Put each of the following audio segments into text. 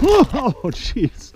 Oh, jeez.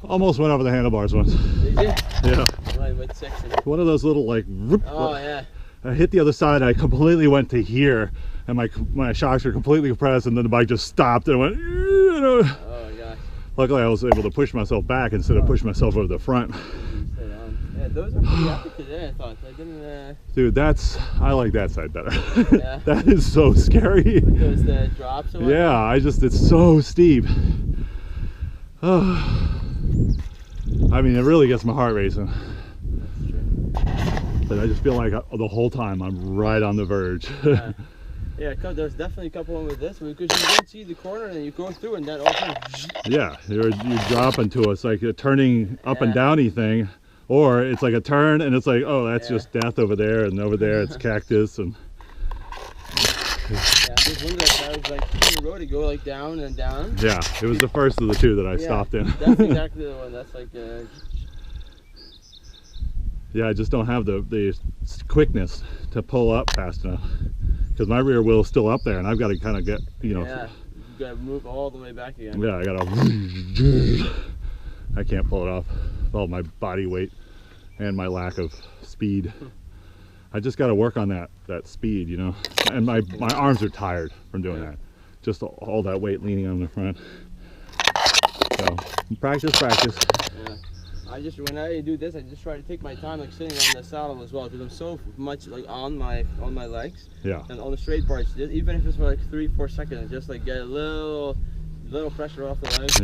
Almost went over the handlebars once. Did you? Yeah. One of those little like. Oh yeah. I hit the other side. I completely went to here, and my shocks were completely compressed, and then the bike just stopped, and I went. Oh my gosh. Luckily, I was able to push myself back instead of pushing myself over the front. Yeah, those are pretty epic today. I thought. I didn't. Dude, I like that side better. Yeah. That is so scary. Those the drops. Or what? Yeah, it's so steep. Oh. I mean, it really gets my heart racing. But I just feel like the whole time I'm right on the verge. Yeah, there's definitely a couple of them with this because you don't see the corner and you go through and that also. Yeah, you drop into it's like a turning up and downy thing, or it's like a turn and it's like, oh, that's just death over there, and over there it's cactus and. Yeah, there's one that I was like on the road to go like down and down. Yeah, it was the first of the two that I stopped in. That's exactly the one. That's like. Yeah, I just don't have the quickness to pull up fast enough because my rear wheel is still up there, and I've got to kind of get, you know. Yeah, you got to move all the way back again. Yeah, I got to. I can't pull it off with all my body weight and my lack of speed. I just got to work on that speed, you know. And my arms are tired from doing that. Just all that weight leaning on the front. So practice. Yeah. When I do this, I just try to take my time, like sitting on the saddle as well, because I'm so much like on my legs. Yeah. And on the straight parts, even if it's for like 3-4 seconds, just like get a little pressure off the legs.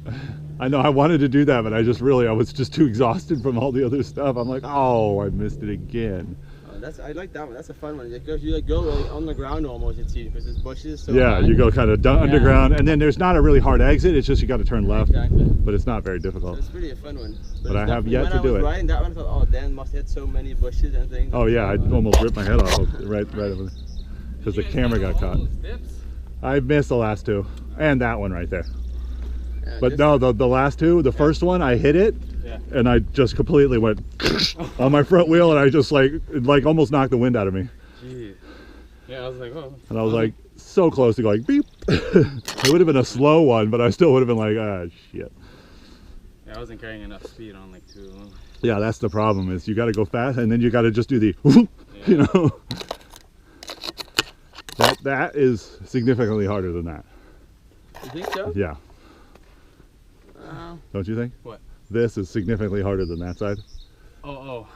Yep. I know I wanted to do that, but I was just too exhausted from all the other stuff. I'm like, oh, I missed it again. I like that one. That's a fun one. Because you like go like on the ground almost, it seems, because there's bushes. So yeah, you go kind of underground, and then there's not a really hard exit. It's just you got to turn left. Exactly. But it's not very difficult. So it's really a fun one. But I have yet to do it. When I was riding that one, I thought, oh, Dan must hit so many bushes and things. Oh yeah, I almost ripped my head off right over there because the camera got caught. I missed the last two, and that one right there. Yeah, but no, the last two, the first one, I hit it, and I just completely went on my front wheel, and I just like almost knocked the wind out of me. Jeez. Yeah, I was like, oh. And I was like so close to going beep. It would have been a slow one, but I still would have been like, ah, shit. Yeah, I wasn't carrying enough speed on like too long. Yeah, that's the problem, is you got to go fast, and then you got to just do the, you know. That is significantly harder than that. You think so? Yeah. Don't you think? What? This is significantly harder than that side. About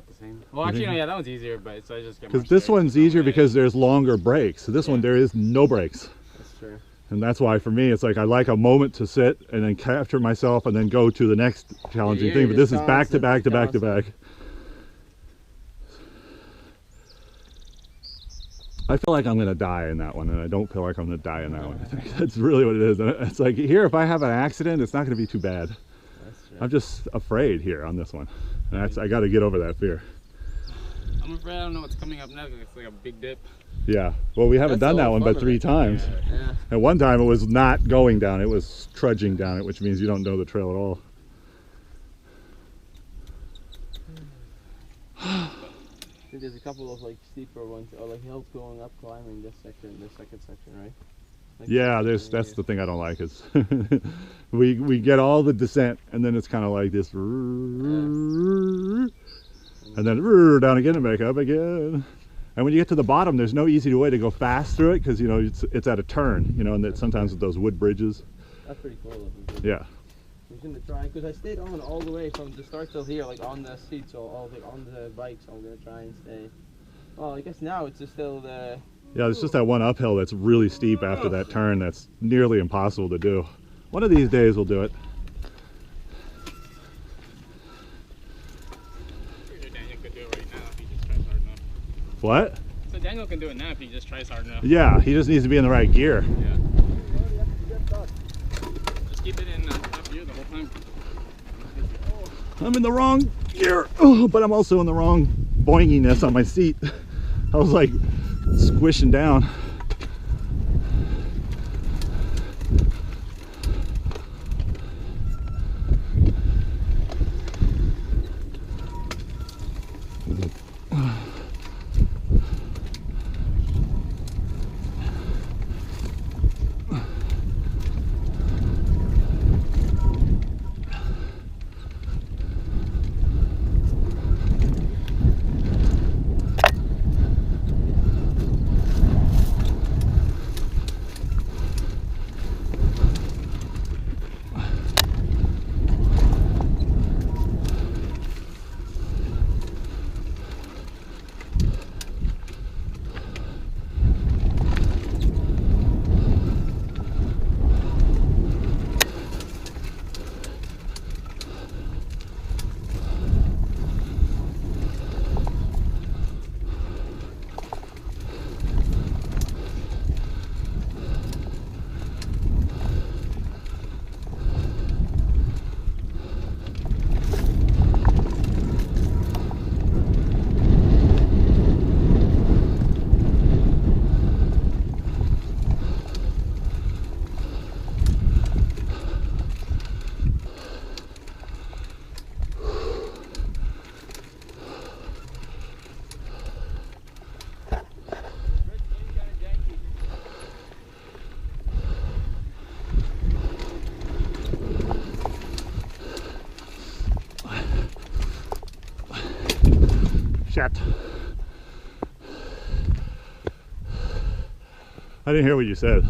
the same. Well, actually, no, yeah, that one's easier, but so I just get. Because this one's easier because there's longer brakes. So this one, there is no brakes. That's true. And that's why for me, it's like I like a moment to sit and then capture myself and then go to the next challenging thing. But this is back to back to back to back. I feel like I'm going to die in that one, and I don't feel like I'm going to die in that one. I think that's really what it is. It's like here, if I have an accident, it's not going to be too bad. That's true. I'm just afraid here on this one. And I got to get over that fear. I'm afraid I don't know what's coming up next. It's like a big dip. Yeah. Well, we haven't That's done the that whole one fun but of 3 it. times. Yeah. And one time it was not going down, it was trudging down it, which means you don't know the trail at all. I think there's a couple of like steeper ones or like hills going up climbing this section, this second section, right? Like Yeah, that's the thing I don't like is we get all the descent and then it's kind of like this, and then down again and back up again. And when you get to the bottom, there's no easy way to go fast through it because you know it's at a turn, you know, and that sometimes with those wood bridges. That's pretty cool. Yeah. I'm gonna try because I stayed on all the way from the start till here, like on the seat, so all like on the bike. So I'm gonna try and stay. Well, I guess now it's just still the. Yeah, it's just that one uphill that's really steep after that turn. That's nearly impossible to do. One of these days we'll do it. Daniel could do it right now if he just tries hard enough. What? So Daniel can do it now if he just tries hard enough. Yeah, he just needs to be in the right gear. Yeah. Just keep it in top gear the whole time. I'm in the wrong gear, but I'm also in the wrong boinginess on my seat. I was like squishing down. Shit. I didn't hear what you said.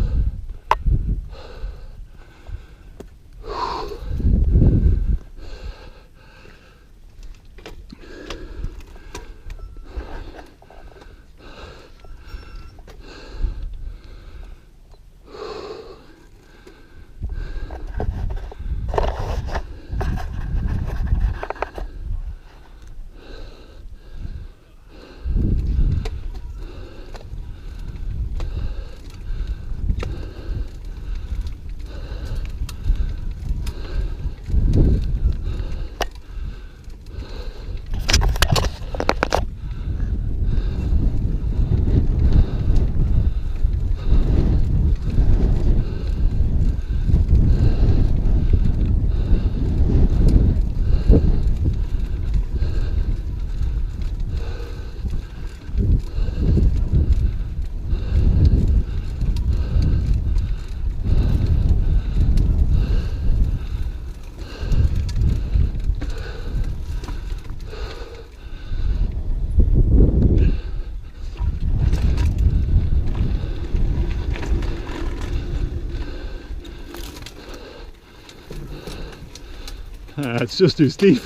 It's just too steep.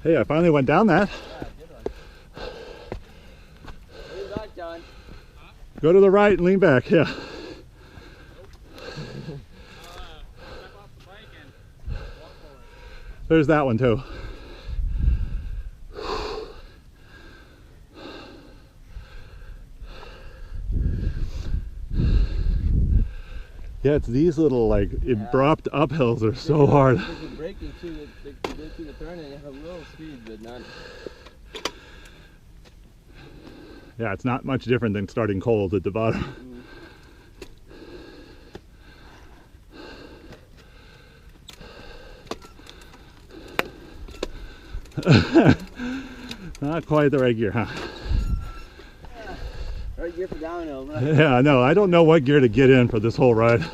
Hey, I finally went down that. Yeah, good one. Lean back, John. Go to the right and lean back, yeah. Step off the bike and walk forward. There's that one too. Yeah, it's these little like abrupt uphills are so hard. Because you're braking to the turn and you have a little speed, but not. Yeah, it's not much different than starting cold at the bottom. Not quite the right gear, huh? Right gear for downhill, right? Yeah, no, I don't know what gear to get in for this whole ride.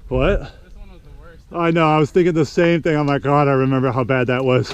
What? This one was the worst. I know, I was thinking the same thing. Oh my God, I remember how bad that was.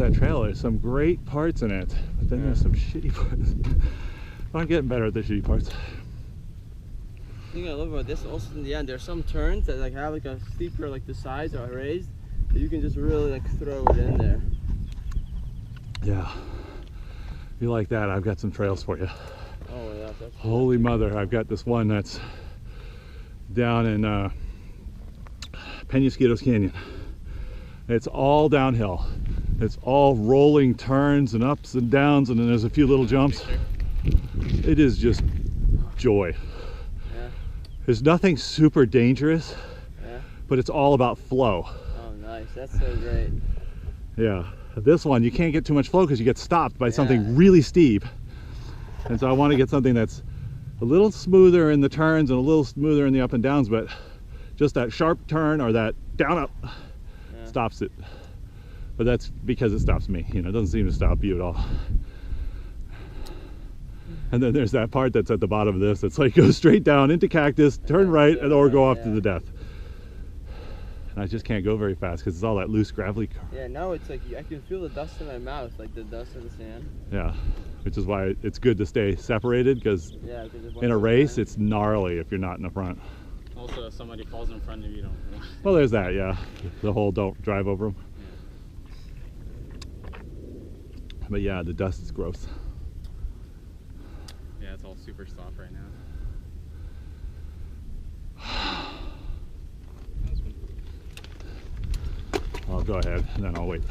that trail. There's some great parts in it, but then there's some shitty parts. I'm getting better at the shitty parts. The thing I love about this also in the end, there's some turns that like have like a steeper, like the sides are raised, that you can just really like throw it in there. Yeah. If you like that, I've got some trails for you. Oh yeah, that's Holy mother, I've got this one that's down in Penasquitos Canyon. It's all downhill. It's all rolling turns and ups and downs, and then there's a few little jumps. It is just joy. Yeah. There's nothing super dangerous, Yeah. but it's all about flow. Oh nice, that's so great. Yeah, this one you can't get too much flow because you get stopped by Yeah. something really steep. And so I want to get something that's a little smoother in the turns and a little smoother in the up and downs, but just that sharp turn or that down up stops it. But that's because it stops me, you know, it doesn't seem to stop you at all. And then there's that part that's at the bottom of this that's like go straight down into cactus, turn right, and or go off to the death. And I just can't go very fast because it's all that loose gravelly. Yeah, now it's like I can feel the dust in my mouth, like the dust of the sand. Yeah, which is why it's good to stay separated, because Yeah, in a race it's gnarly if you're not in the front. Also, if somebody falls in front of you, don't. Well, there's that, yeah. The whole don't drive over them. But yeah, the dust is gross. Yeah, it's all super soft right now. I'll go ahead and then I'll wait.